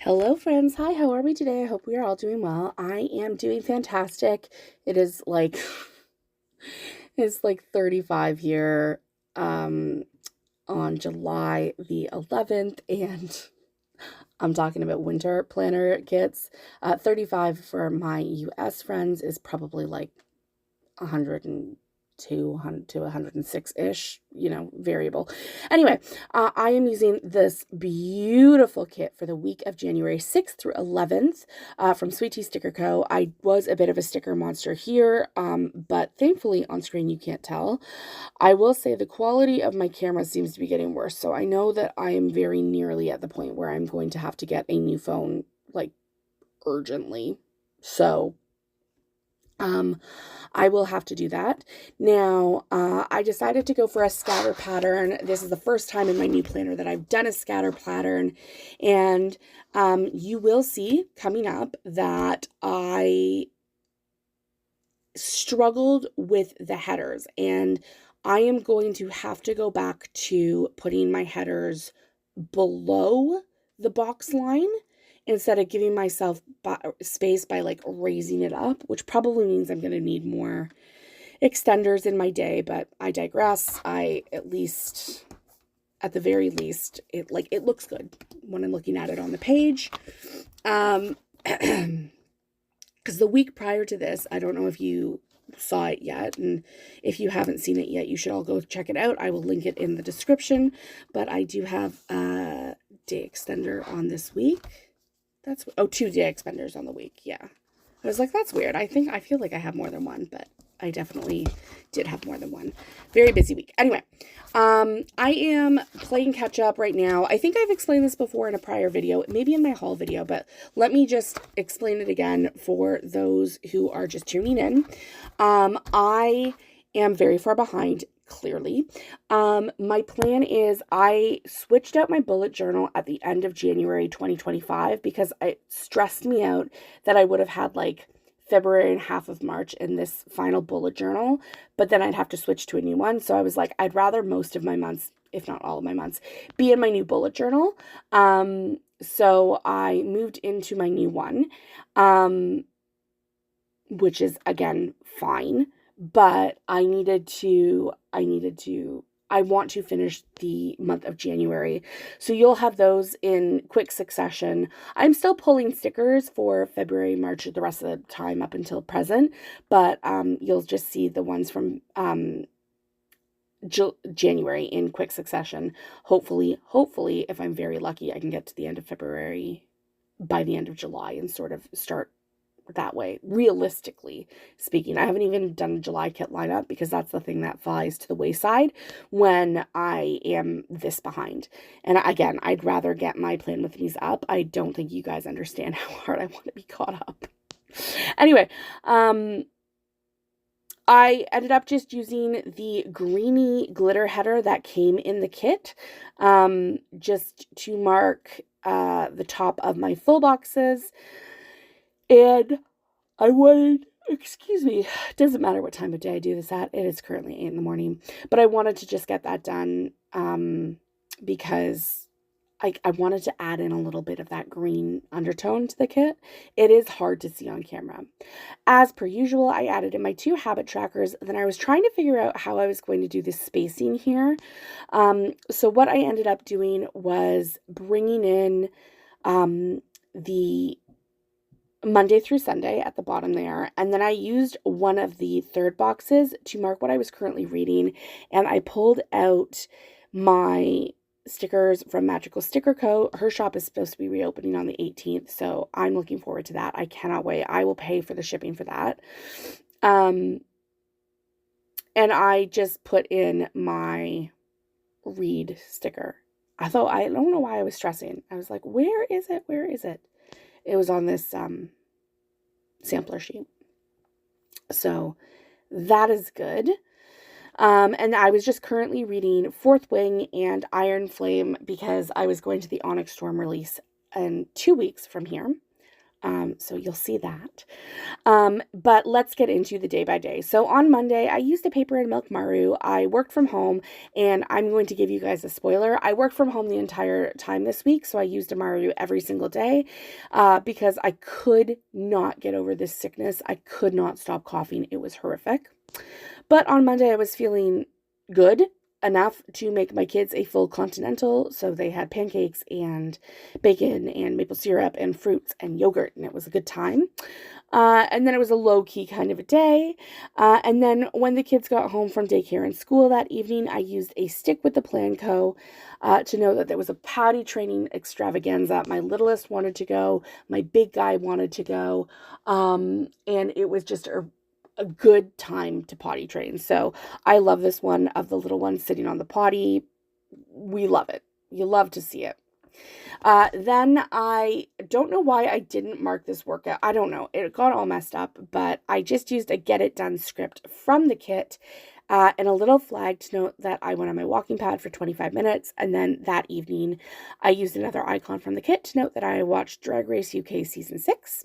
Hello friends, hi, how are we today? I hope we are all doing well. I am doing fantastic. It is like it's like 35 here on July the 11th, and I'm talking about winter planner kits. 35 for my US friends is probably like 102 to 106-ish, variable. Anyway, I am using this beautiful kit for the week of January 6th through 11th from Sweet Tea Sticker Co. I was a bit of a sticker monster here, but thankfully on screen you can't tell. I will say the quality of my camera seems to be getting worse, so I know that I am very nearly at the point where I'm going to have to get a new phone, like, urgently. So I will have to do that. Now, I decided to go for a scatter pattern. This is the first time in my new planner that I've done a scatter pattern, and you will see coming up that I struggled with the headers, and I am going to have to go back to putting my headers below the box line instead of giving myself space by like raising it up, which probably means I'm going to need more extenders in my day, but I digress. At the very least, it looks good when I'm looking at it on the page. Because the week prior to this, I don't know if you saw it yet, and if you haven't seen it yet, you should all go check it out. I will link it in the description, but I do have a day extender on this week. 2 day extenders on the week. Yeah. I was like, that's weird. I feel like I have more than one, but I definitely did have more than one. Very busy week. Anyway, I am playing catch up right now. I think I've explained this before in a prior video, maybe in my haul video, but let me just explain it again for those who are just tuning in. I am very far behind, clearly. My plan is I switched out my bullet journal at the end of January 2025 because it stressed me out that I would have had like February and half of March in this final bullet journal, but then I'd have to switch to a new one. So I was like, I'd rather most of my months, if not all of my months, be in my new bullet journal. So I moved into my new one, which is again fine, but I want to finish the month of January. So you'll have those in quick succession. I'm still pulling stickers for February, March, the rest of the time up until present, but you'll just see the ones from January in quick succession. Hopefully, if I'm very lucky, I can get to the end of February by the end of July and sort of start that way, realistically speaking. I haven't even done a July kit lineup because that's the thing that flies to the wayside when I am this behind. And again, I'd rather get my plan with me's up. I don't think you guys understand how hard I want to be caught up. Anyway, I ended up just using the greeny glitter header that came in the kit, just to mark the top of my full boxes. And I wanted, excuse me, it doesn't matter what time of day I do this at. It is currently 8 in the morning. But I wanted to just get that done because I wanted to add in a little bit of that green undertone to the kit. It is hard to see on camera. As per usual, I added in my 2 habit trackers. Then I was trying to figure out how I was going to do this spacing here. So what I ended up doing was bringing in the Monday through Sunday at the bottom there. And then I used one of the third boxes to mark what I was currently reading. And I pulled out my stickers from Magical Sticker Co. Her shop is supposed to be reopening on the 18th. So I'm looking forward to that. I cannot wait. I will pay for the shipping for that. And I just put in my read sticker. I don't know why I was stressing. I was like, where is it? Where is it? It was on this sampler sheet. So that is good. And I was just currently reading Fourth Wing and Iron Flame because I was going to the Onyx Storm release in 2 weeks from here. So you'll see that. But let's get into the day by day. So on Monday, I used a paper and milk Maru. I worked from home, and I'm going to give you guys a spoiler. I worked from home the entire time this week, so I used a Maru every single day because I could not get over this sickness. I could not stop coughing. It was horrific. But on Monday, I was feeling good enough to make my kids a full continental. So they had pancakes and bacon and maple syrup and fruits and yogurt, and it was a good time. And then it was a low-key kind of a day. And then when the kids got home from daycare and school that evening, I used a stick with the Plan Co. To know that there was a potty training extravaganza. My littlest wanted to go. My big guy wanted to go. And it was just a good time to potty train. So I love this one of the little ones sitting on the potty. We love it. You love to see it. Then I don't know why I didn't mark this workout. I don't know. It got all messed up, but I just used a get it done script from the kit and a little flag to note that I went on my walking pad for 25 minutes. And then that evening, I used another icon from the kit to note that I watched Drag Race UK Season 6.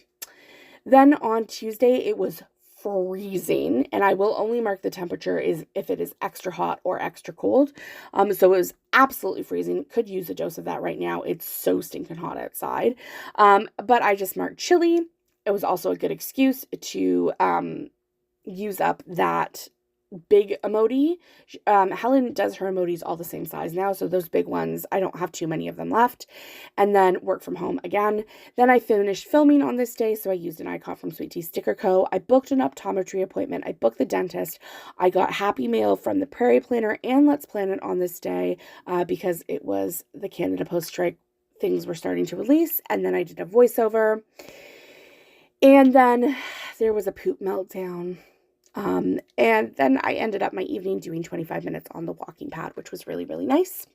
Then on Tuesday, it was freezing, and I will only mark the temperature is if it is extra hot or extra cold. So it was absolutely freezing. Could use a dose of that right now. It's so stinking hot outside. But I just marked chilly. It was also a good excuse to use up that big emoji. Helen does her emojis all the same size now, so those big ones, I don't have too many of them left. And then work from home again. Then I finished filming on this day, so I used an icon from Sweet Tea Sticker Co. I booked an optometry appointment. I booked the dentist. I got Happy Mail from the Prairie Planner and Let's Plan It on this day because it was the Canada Post strike. Things were starting to release, and then I did a voiceover. And then there was a poop meltdown. And then I ended up my evening doing 25 minutes on the walking pad, which was really, really nice.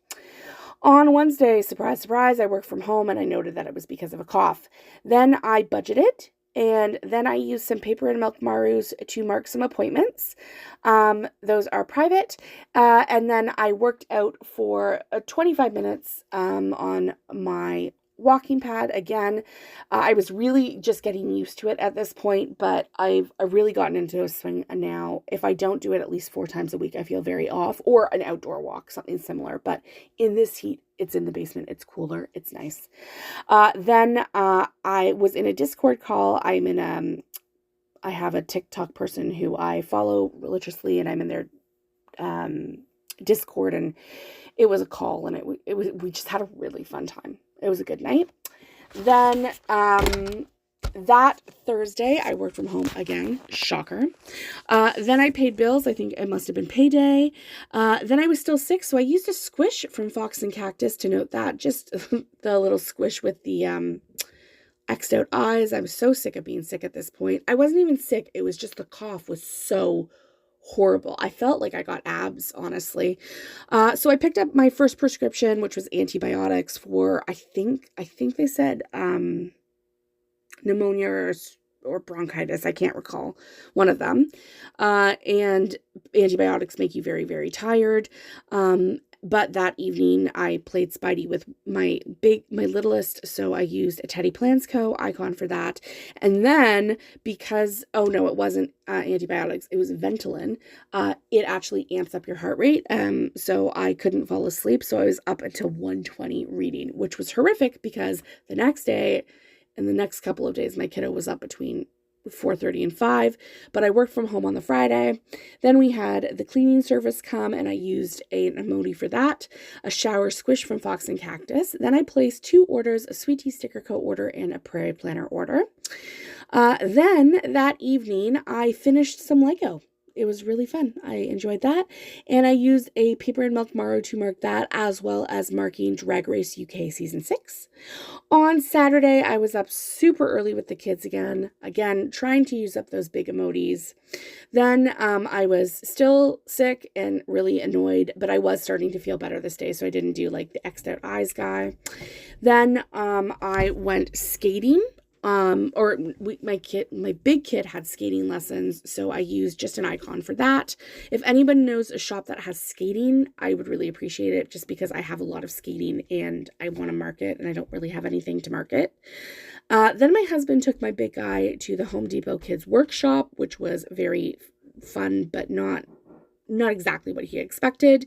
On Wednesday, surprise, surprise, I worked from home, and I noted that it was because of a cough. Then I budgeted, and then I used some paper and milk Marus to mark some appointments. Those are private. And then I worked out for 25 minutes on my walking pad. Again, I was really just getting used to it at this point, but I've really gotten into a swing now. If I don't do it at least 4 times a week, I feel very off, or an outdoor walk, something similar. But in this heat, it's in the basement. It's cooler. It's nice. Then I was in a Discord call. I have a TikTok person who I follow religiously, and I'm in their Discord, and it was a call, and we just had a really fun time. It was a good night. Then that Thursday, I worked from home again. Shocker. Then I paid bills. I think it must have been payday. Then I was still sick, so I used a squish from Fox and Cactus to note that. Just the little squish with the X'd out eyes. I was so sick of being sick at this point. I wasn't even sick. It was just the cough was so horrible. I felt like I got abs, honestly. So I picked up my first prescription, which was antibiotics for, I think they said pneumonia or bronchitis. I can't recall. One of them. And antibiotics make you very, very tired. But that evening I played Spidey with my littlest, so I used a Teddy Plans Co. icon for that. And then because, oh no, it wasn't antibiotics, it was Ventolin, it actually amps up your heart rate. So I couldn't fall asleep, so I was up until 1:20 reading, which was horrific because the next day and the next couple of days my kiddo was up between 4:30 and 5, but I worked from home on the Friday. Then we had the cleaning service come, and I used an emoji for that, a shower squish from Fox and Cactus. Then I placed 2 orders, a Sweet Tea Sticker Co. order and a Prairie Planner order. Then that evening, I finished some Lego. It was really fun. I enjoyed that. And I used a paper and milk Maru to mark that, as well as marking Drag Race UK Season 6. On Saturday, I was up super early with the kids again, trying to use up those big emojis. Then I was still sick and really annoyed, but I was starting to feel better this day, so I didn't do like the X'd out eyes guy. Then I went skating My big kid had skating lessons, so I used just an icon for that. If anyone knows a shop that has skating, I would really appreciate it, just because I have a lot of skating and I want to market and I don't really have anything to market. Then my husband took my big guy to the Home Depot Kids Workshop, which was very fun, but not exactly what he expected.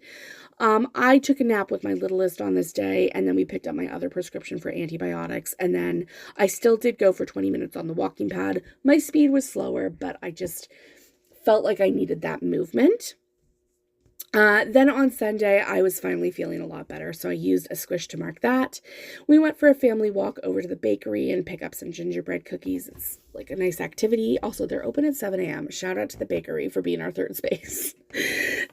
I took a nap with my littlest on this day, and then we picked up my other prescription for antibiotics, and then I still did go for 20 minutes on the walking pad. My speed was slower, but I just felt like I needed that movement. Then on Sunday, I was finally feeling a lot better, so I used a squish to mark that. We went for a family walk over to the bakery and pick up some gingerbread cookies. It's like a nice activity. Also, they're open at 7 a.m. Shout out to the bakery for being our third space.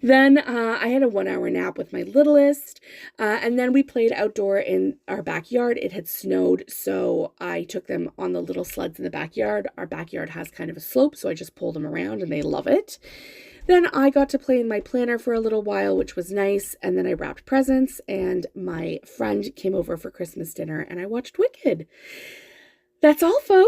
Then I had a 1-hour nap with my littlest, and then we played outdoor in our backyard. It had snowed, so I took them on the little sleds in the backyard. Our backyard has kind of a slope, so I just pull them around, and they love it. Then I got to play in my planner for a little while, which was nice, and then I wrapped presents, and my friend came over for Christmas dinner, and I watched Wicked. That's all, folks.